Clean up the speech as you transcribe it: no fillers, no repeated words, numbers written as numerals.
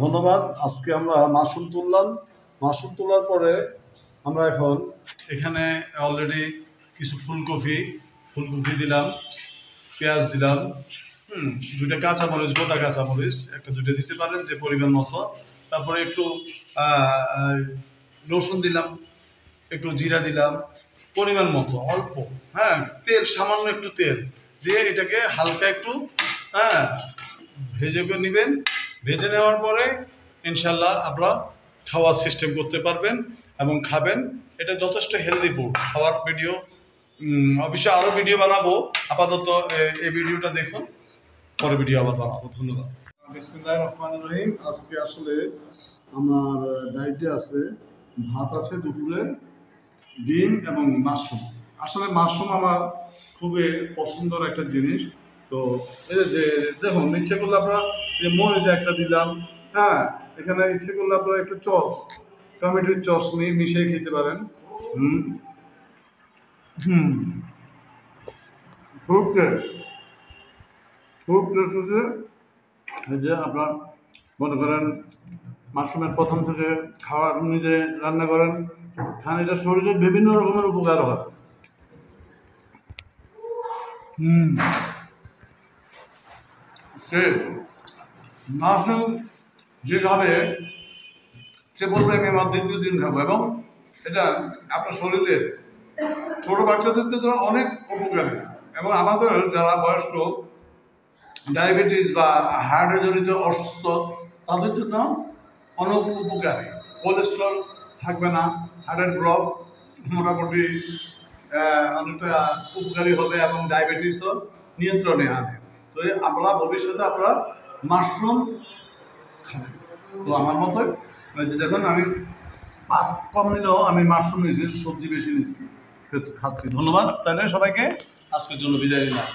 ধন্যবাদ। আজকে আমরা মাশরুম তুললাম। মাশরুম তোলার পরে আমরা এখন এখানে অলরেডি কিছু ফুলকপি দিলাম, পেঁয়াজ দিলাম, দুইটা কাঁচামরিচ, গোটা কাঁচামরিচ একটা দুইটা দিতে পারেন যে পরিমাণ মতো। তারপরে একটু রসুন দিলাম, একটু জিরা দিলাম পরিমাণ মতো, অল্প। হ্যাঁ, তেল, সামান্য একটু তেল দিয়ে এটাকে হালকা একটু ভেজে নেবেন। ভেজে নেওয়ার পরে ইনশাল্লাহ আপনারা খাওয়ার সিস্টেম করতে পারবেন এবং খাবেন। এটা যথেষ্ট হেলদি ফুড। খাওয়ার ভিডিও অবশ্যই আরও ভিডিও বানাবো। আপাতত এই ভিডিওটা দেখুন, পরে ভিডিও আবার বানাবো। ধন্যবাদ। বিসমিল্লাহির রহমানির রহিম। আজকে আসলে আমার ডায়েটে আছে, ভাত আছে দুপুরে, ডিম এবং মাশরুম। আসলে মাশরুম আমার খুবই পছন্দের একটা জিনিস। তো এই যে দেখুন, ইচ্ছে করলে আপনারা যে মরিচ একটা দিলাম, হ্যাঁ, এখানে ইচ্ছে করলে আপনারা একটু টমেটোর মিশিয়ে খেতে পারেন। হুম হুম খুব টেস্ট হচ্ছে। এই যে আপনার মনে করেন মাশরুমের প্রথম থেকে খাওয়ার নিজে রান্না করেন, খান, এটা শরীরে বিভিন্ন রকমের উপকার হয়। মাশরুম যে খাবে সে বলবে আমি আমার দ্বিতীয় দিন খাবো, এবং এটা আপনার শরীরের ছোট বাচ্চাদের তো অনেক উপকারী, এবং আমাদের যারা বয়স্ক, ডায়াবেটিস বা হার্টে জনিত অসুস্থ, তাদের জন্য অনেক উপকারী। কোলেস্ট্রল থাকবে না, হার্টের ব্লক মোটামুটি অনেকটা উপকারী হবে, এবং ডায়াবেটিসও নিয়ন্ত্রণে আনে। তো আমরা ভবিষ্যতে আপনারা মাশরুম খাবেন। তো আমার মতো যে দেখুন, আমি ভাত কম নিলেও আমি মাশরুম নিয়েছি, সবজি বেশি নিয়েছি, খাচ্ছি। ধন্যবাদ। তাহলে সবাইকে আজকের জন্য বিদায় নিলাম।